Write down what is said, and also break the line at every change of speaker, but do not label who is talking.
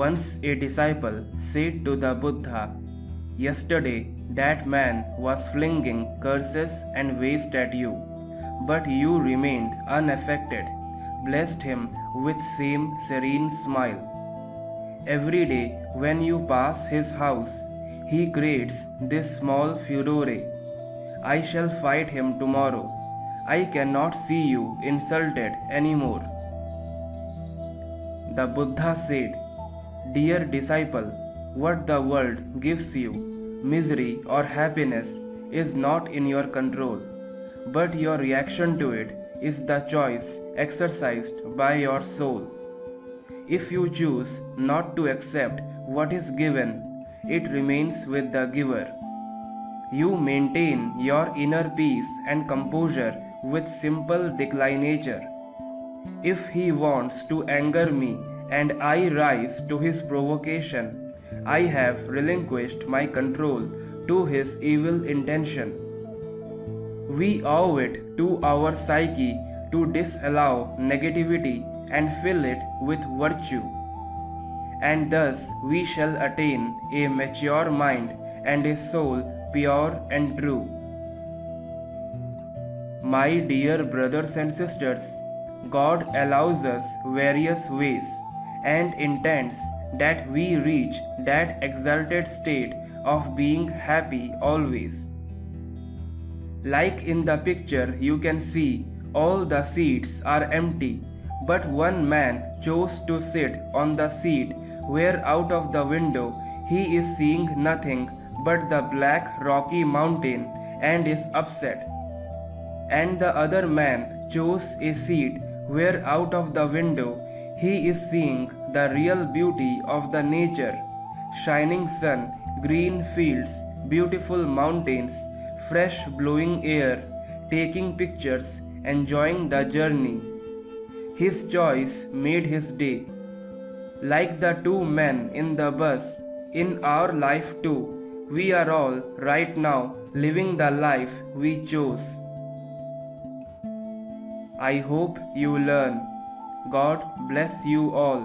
Once a disciple said to the Buddha, "Yesterday that man was flinging curses and waste at you, but you remained unaffected, blessed him with same serene smile. Every day when you pass his house, he creates this small furore. I shall fight him tomorrow. I cannot see you insulted anymore." The Buddha said, "Dear disciple, what the world gives you, misery or happiness, is not in your control, but your reaction to it is the choice exercised by your soul. If you choose not to accept what is given, it remains with the giver. You maintain your inner peace and composure with simple declinature. If he wants to anger me and I rise to his provocation, I have relinquished my control to his evil intention. We owe it to our psyche to disallow negativity and fill it with virtue, and thus we shall attain a mature mind and a soul pure and true." My dear brothers and sisters, God allows us various ways and intends that we reach that exalted state of being happy always. Like in the picture, you can see all the seats are empty, but one man chose to sit on the seat where out of the window he is seeing nothing but the black rocky mountain and is upset. And the other man chose a seat where out of the window he is seeing the real beauty of the nature, shining sun, green fields, beautiful mountains, fresh blowing air, taking pictures, enjoying the journey. His choice made his day. Like the two men in the bus, in our life too, we are all right now living the life we chose. I hope you learn. God bless you all.